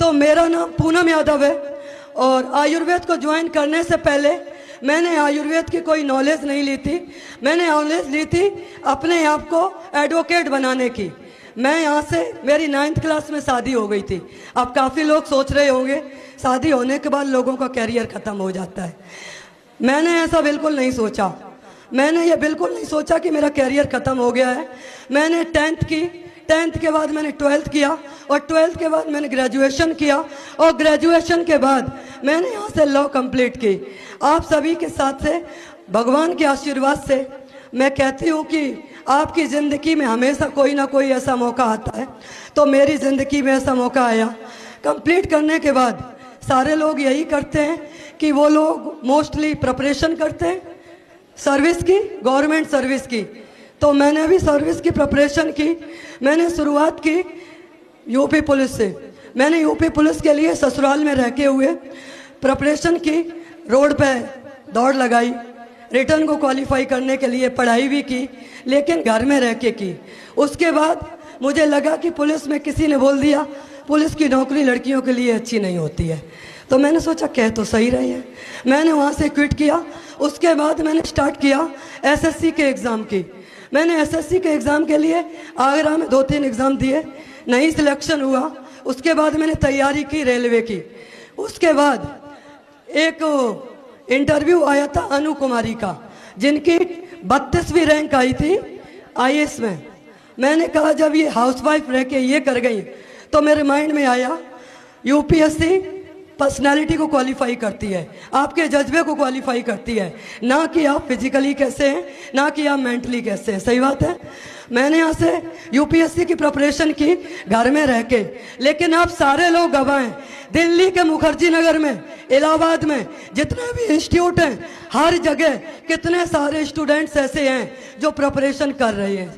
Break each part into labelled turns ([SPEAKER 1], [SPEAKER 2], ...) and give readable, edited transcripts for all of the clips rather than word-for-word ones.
[SPEAKER 1] तो मेरा नाम पूनम यादव है और आयुर्वेद को ज्वाइन करने से पहले मैंने आयुर्वेद की कोई नॉलेज नहीं ली थी। मैंने नॉलेज ली थी अपने आप को एडवोकेट बनाने की। मैं यहाँ से मेरी 9th क्लास में शादी हो गई थी। अब काफ़ी लोग सोच रहे होंगे शादी होने के बाद लोगों का कैरियर ख़त्म हो जाता है। मैंने ऐसा बिल्कुल नहीं सोचा। मैंने ये बिल्कुल नहीं सोचा कि मेरा कैरियर ख़त्म हो गया है। मैंने 10th की, 10th के बाद मैंने 12th किया और 12th के बाद मैंने ग्रेजुएशन किया और ग्रेजुएशन के बाद मैंने यहाँ से लॉ कंप्लीट की। आप सभी के साथ से भगवान के आशीर्वाद से मैं कहती हूँ कि आपकी ज़िंदगी में हमेशा कोई ना कोई ऐसा मौका आता है, तो मेरी ज़िंदगी में ऐसा मौका आया। कंप्लीट करने के बाद सारे लोग यही करते हैं कि वो लोग मोस्टली प्रिपरेशन करते हैं सर्विस की, गवर्नमेंट सर्विस की। तो मैंने भी सर्विस की प्रिपरेशन की। मैंने शुरुआत की यूपी पुलिस से। मैंने यूपी पुलिस के लिए ससुराल में रह के हुए प्रिपरेशन की, रोड पे दौड़ लगाई, रिटर्न को क्वालिफाई करने के लिए पढ़ाई भी की, लेकिन घर में रह के की। उसके बाद मुझे लगा कि पुलिस में किसी ने बोल दिया पुलिस की नौकरी लड़कियों के लिए अच्छी नहीं होती है, तो मैंने सोचा कह तो सही रही है। मैंने वहाँ से क्विट किया। उसके बाद मैंने स्टार्ट किया एसएससी के एग्ज़ाम की। मैंने एसएससी के एग्ज़ाम के लिए आगरा में 2-3 एग्ज़ाम दिए, नहीं सिलेक्शन हुआ। उसके बाद मैंने तैयारी की रेलवे की। उसके बाद एक इंटरव्यू आया था अनु कुमारी का, जिनकी 32वीं रैंक आई थी आईएएस में। मैंने कहा जब ये हाउसवाइफ रह के ये कर गई तो मेरे माइंड में आया यूपीएससी पर्सनालिटी को क्वालिफाई करती है, आपके जज्बे को क्वालिफाई करती है, ना कि आप फिजिकली कैसे हैं, ना कि आप मेंटली कैसे हैं। सही बात है। मैंने यहाँ से यूपीएससी की प्रिपरेशन की घर में रह के, लेकिन आप सारे लोग गवाह हैं। दिल्ली के मुखर्जी नगर में, इलाहाबाद में जितने भी इंस्टीट्यूट हैं, हर जगह कितने सारे स्टूडेंट्स ऐसे हैं जो प्रिपरेशन कर रहे हैं।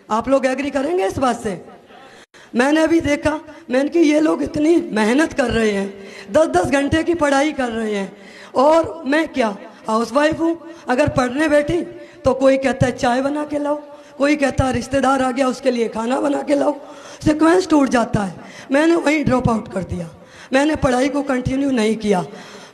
[SPEAKER 1] आप लोग एग्री करेंगे इस बात से? मैंने अभी देखा, मैंने कि ये लोग इतनी मेहनत कर रहे हैं, 10-10 घंटे की पढ़ाई कर रहे हैं, और मैं क्या हाउसवाइफ हूँ। अगर पढ़ने बैठी तो कोई कहता है चाय बना के लाओ, कोई कहता है रिश्तेदार आ गया उसके लिए खाना बना के लाओ। सीक्वेंस टूट जाता है। मैंने वहीं ड्रॉप आउट कर दिया। मैंने पढ़ाई को कंटिन्यू नहीं किया।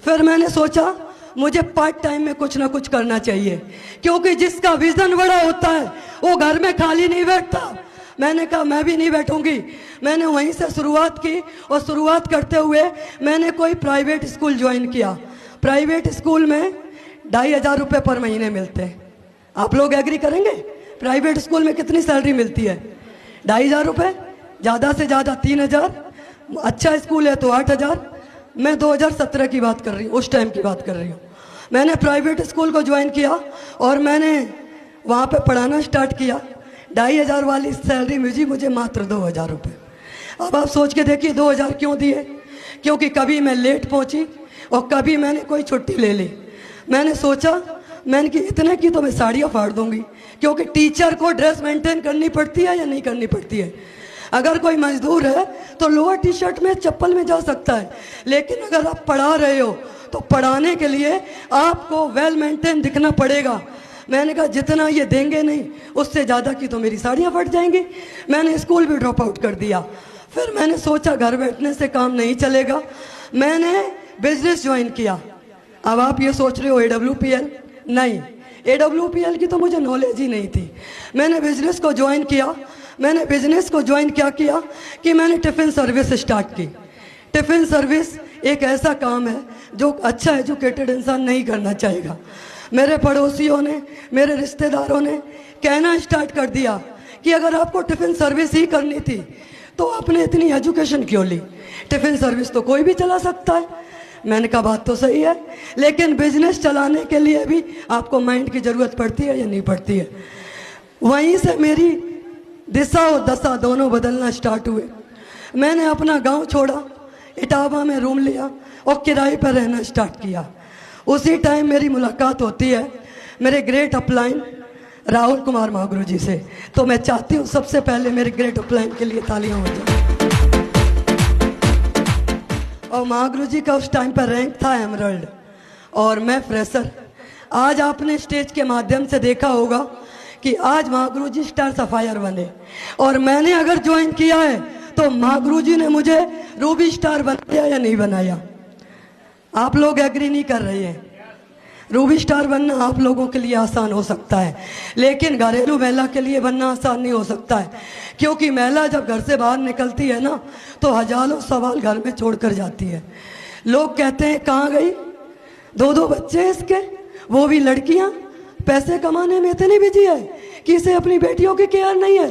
[SPEAKER 1] फिर मैंने सोचा मुझे पार्ट टाइम में कुछ ना कुछ करना चाहिए, क्योंकि जिसका विजन बड़ा होता है वो घर में खाली नहीं बैठता। मैंने कहा मैं भी नहीं बैठूंगी। मैंने वहीं से शुरुआत की और शुरुआत करते हुए मैंने कोई प्राइवेट स्कूल ज्वाइन किया। प्राइवेट स्कूल में 2,500 रुपये पर महीने मिलते हैं। आप लोग एग्री करेंगे? प्राइवेट स्कूल में कितनी सैलरी मिलती है? 2,500 रुपये, ज़्यादा से ज़्यादा 3,000, अच्छा स्कूल है तो 8,000। मैं 2017 की बात कर रही हूँ, उस टाइम की बात कर रही हूँ। मैंने प्राइवेट स्कूल को ज्वाइन किया और मैंने वहाँ पे पढ़ाना स्टार्ट किया। 2,500 वाली सैलरी मुझे मात्र 2,000 रुपये। अब आप सोच के देखिए 2,000 क्यों दिए? क्योंकि कभी मैं लेट पहुँची और कभी मैंने कोई छुट्टी ले ली। मैंने सोचा, मैंने कि इतने की तो मैं साड़ियाँ फाड़ दूंगी, क्योंकि टीचर को ड्रेस मेंटेन करनी पड़ती है या नहीं करनी पड़ती है। अगर कोई मजदूर है तो लोअर टी शर्ट में, चप्पल में जा सकता है, लेकिन अगर आप पढ़ा रहे हो तो पढ़ाने के लिए आपको वेल मेंटेन दिखना पड़ेगा। मैंने कहा जितना ये देंगे नहीं, उससे ज़्यादा की तो मेरी साड़ियाँ फट जाएंगी। मैंने स्कूल भी ड्रॉप आउट कर दिया। फिर मैंने सोचा घर बैठने से काम नहीं चलेगा। मैंने बिजनेस ज्वाइन किया। अब आप ये सोच रहे हो AWPL? नहीं, AWPL की तो मुझे नॉलेज ही नहीं थी। मैंने बिजनेस को ज्वाइन किया। मैंने बिजनेस को ज्वाइन क्या किया कि मैंने टिफ़िन सर्विस स्टार्ट की। टिफ़िन सर्विस एक ऐसा काम है जो अच्छा एजुकेटेड इंसान नहीं करना चाहेगा। मेरे पड़ोसियों ने, मेरे रिश्तेदारों ने कहना स्टार्ट कर दिया कि अगर आपको टिफ़िन सर्विस ही करनी थी तो आपने इतनी एजुकेशन क्यों ली? टिफ़िन सर्विस तो कोई भी चला सकता है। मैंने कहा बात तो सही है, लेकिन बिजनेस चलाने के लिए भी आपको माइंड की ज़रूरत पड़ती है या नहीं पड़ती है? वहीं से मेरी दिशा और दशा दोनों बदलना स्टार्ट हुए। मैंने अपना गांव छोड़ा, इटावा में रूम लिया और किराए पर रहना स्टार्ट किया। उसी टाइम मेरी मुलाकात होती है मेरे ग्रेट अपलाइन राहुल कुमार महागुरु जी से। तो मैं चाहती हूँ सबसे पहले मेरे ग्रेट अपलाइन के लिए तालियां हो जाए। और महागुरु जी का उस टाइम पर रैंक था एमरल्ड और मैं फ्रेशर। आज आपने स्टेज के माध्यम से देखा होगा कि आज महागुरु जी स्टार सफायर बने, और मैंने अगर ज्वाइन किया है तो माँ गुरुजी ने मुझे रूबी स्टार बनाया या नहीं बनाया? आप लोग एग्री नहीं कर रहे हैं। रूबी स्टार बनना आप लोगों के लिए आसान हो सकता है, लेकिन घरेलू महिला के लिए बनना आसान नहीं हो सकता है, क्योंकि महिला जब घर से बाहर निकलती है ना तो हजारों सवाल घर में छोड़कर जाती है। लोग कहते हैं कहाँ गई, 2-2 बच्चे इसके, वो भी लड़कियां, पैसे कमाने में इतनी बिजी है कि इसे अपनी बेटियों की केयर नहीं है।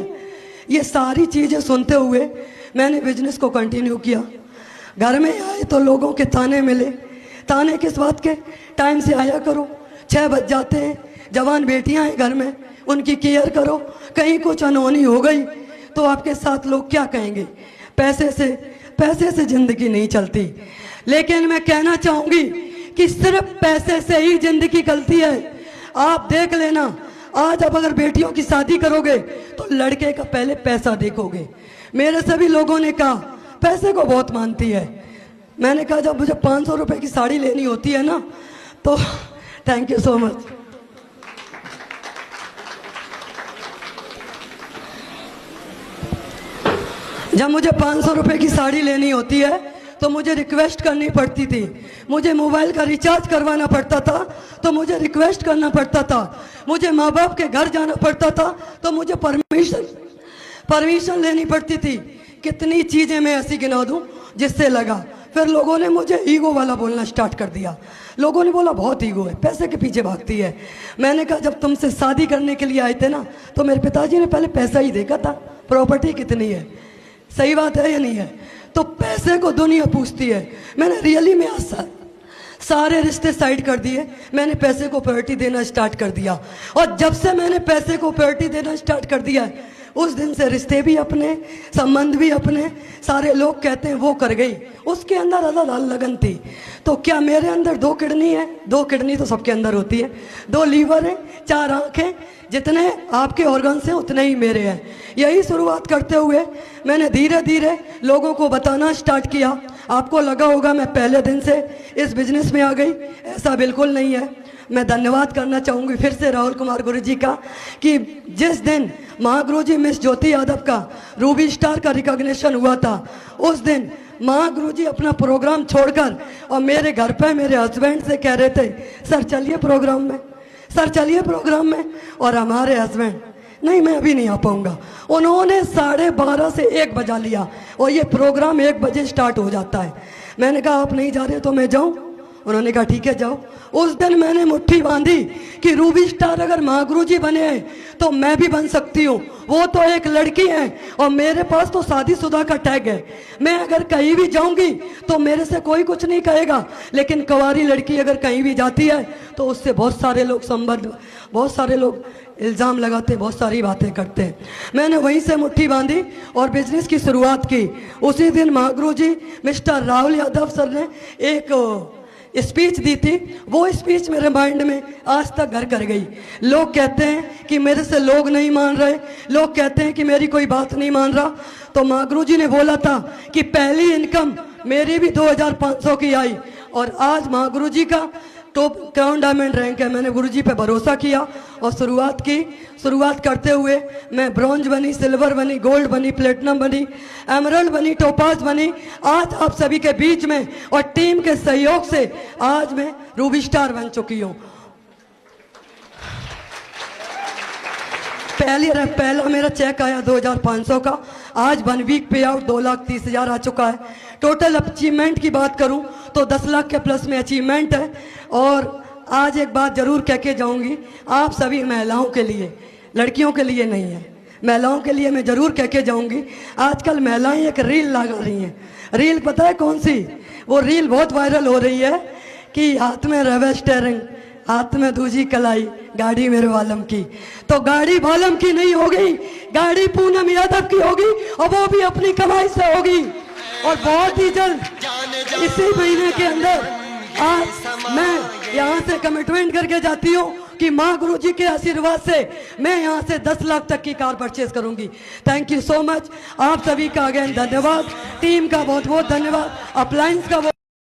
[SPEAKER 1] ये सारी चीज़ें सुनते हुए मैंने बिजनेस को कंटिन्यू किया। घर में आए तो लोगों के ताने मिले। ताने किस बात के? टाइम से आया करो, 6 बज जाते हैं, जवान बेटियां हैं घर में, उनकी केयर करो, कहीं कुछ अनहोनी हो गई तो आपके साथ लोग क्या कहेंगे? पैसे से ज़िंदगी नहीं चलती। लेकिन मैं कहना चाहूँगी कि सिर्फ पैसे से ही ज़िंदगी चलती है। आप देख लेना, आज आप अगर बेटियों की शादी करोगे तो लड़के का पहले पैसा देखोगे। मेरे सभी लोगों ने कहा पैसे को बहुत मानती है। मैंने कहा जब मुझे 500 रुपए की साड़ी लेनी होती है ना तो थैंक यू सो मच। जब मुझे 500 रुपए की साड़ी लेनी होती है तो मुझे रिक्वेस्ट करनी पड़ती थी। मुझे मोबाइल का रिचार्ज करवाना पड़ता था तो मुझे रिक्वेस्ट करना पड़ता था। मुझे माँ बाप के घर जाना पड़ता था तो मुझे परमिशन लेनी पड़ती थी। कितनी चीज़ें मैं ऐसी गिना दूँ जिससे लगा। फिर लोगों ने मुझे ईगो वाला बोलना स्टार्ट कर दिया। लोगों ने बोला बहुत ईगो है, पैसे के पीछे भागती है। मैंने कहा जब तुमसे शादी करने के लिए आए थे ना तो मेरे पिताजी ने पहले पैसा ही देखा था, प्रॉपर्टी कितनी है। सही बात है या नहीं है? तो पैसे को दुनिया पूछती है। मैंने रियली में सारे रिश्ते साइड कर दिए, मैंने पैसे को प्रायोरिटी देना स्टार्ट कर दिया। और जब से मैंने पैसे को प्रायोरिटी देना स्टार्ट कर दिया उस दिन से रिश्ते भी अपने, संबंध भी अपने। सारे लोग कहते हैं वो कर गई, उसके अंदर अलग लगन थी। तो क्या मेरे अंदर 2 किडनी है? 2 किडनी तो सबके अंदर होती है, 2 लीवर है, 4 आँखें, जितने आपके ऑर्गन्स हैं उतने ही मेरे हैं। यही शुरुआत करते हुए मैंने धीरे धीरे लोगों को बताना स्टार्ट किया। आपको लगा होगा मैं पहले दिन से इस बिजनेस में आ गई, ऐसा बिल्कुल नहीं है। मैं धन्यवाद करना चाहूँगी फिर से राहुल कुमार गुरु जी का कि जिस दिन महागुरु जी मिस ज्योति यादव का रूबी स्टार का रिकॉग्निशन हुआ था उस दिन महागुरु जी अपना प्रोग्राम छोड़कर और मेरे घर पे मेरे हस्बैंड से कह रहे थे सर चलिए प्रोग्राम में, सर चलिए प्रोग्राम में। और हमारे हस्बैंड नहीं मैं अभी नहीं आ पाऊँगा। उन्होंने 12:30 से 1 बजा लिया और ये प्रोग्राम 1 बजे स्टार्ट हो जाता है। मैंने कहा आप नहीं जा रहे तो मैं जाऊँ? उन्होंने कहा ठीक है जाओ। उस दिन मैंने मुट्ठी बांधी कि रूबी स्टार अगर महागुरु जी बने हैं तो मैं भी बन सकती हूँ। वो तो एक लड़की है और मेरे पास तो शादीशुदा का टैग है। मैं अगर कहीं भी जाऊंगी तो मेरे से कोई कुछ नहीं कहेगा, लेकिन कुंवारी लड़की अगर कहीं भी जाती है तो उससे बहुत सारे लोग बहुत सारे लोग इल्ज़ाम लगाते हैं, बहुत सारी बातें करते हैं। मैंने वहीं से मुट्ठी बांधी और बिजनेस की शुरुआत की। उसी दिन महागुरु जी मिस्टर राहुल यादव सर ने एक स्पीच दी थी। वो स्पीच मेरे माइंड में आज तक घर कर गई। लोग कहते हैं कि मेरे से लोग नहीं मान रहे, लोग कहते हैं कि मेरी कोई बात नहीं मान रहा। तो महागुरु जी ने बोला था कि पहली इनकम मेरी भी 2500 की आई और आज महागुरु जी का टॉप क्राउन डायमंड रैंक है। मैंने गुरुजी पे भरोसा किया और शुरुआत की। शुरुआत करते हुए मैं ब्रॉन्ज बनी, सिल्वर बनी, गोल्ड बनी, प्लेटिनम बनी, एमरल्ड बनी, टोपाज बनी। आज आप सभी के बीच में और टीम के सहयोग से आज मैं रूबी स्टार बन चुकी हूँ। पहला मेरा चेक आया 2500 का, आज 1 वीक पे आउट 2,30,000 आ चुका है। टोटल अचीवमेंट की बात करूं तो 10 लाख के प्लस में अचीवमेंट है। और आज एक बात जरूर कह के जाऊंगी, आप सभी महिलाओं के लिए, लड़कियों के लिए नहीं है, महिलाओं के लिए मैं जरूर कह के जाऊंगी। आजकल महिलाएं एक रील लगा रही हैं। रील पता है कौन सी? वो रील बहुत वायरल हो रही है कि हाथ में रवे स्टेयरिंग, हाथ में दूजी कलाई, गाड़ी मेरे वालम की। तो गाड़ी वालम की नहीं होगी, गाड़ी पूनम यादव की होगी और वो भी अपनी कमाई से होगी। और बहुत ही जल्द इसी महीने के अंदर आज मैं यहाँ से कमिटमेंट करके जाती हूँ कि माँ गुरु जी के आशीर्वाद से मैं यहाँ से 10 लाख तक की कार परचेज करूंगी। Thank you so much. आप सभी का अगेन धन्यवाद, टीम का बहुत बहुत धन्यवाद, अप्लायंस का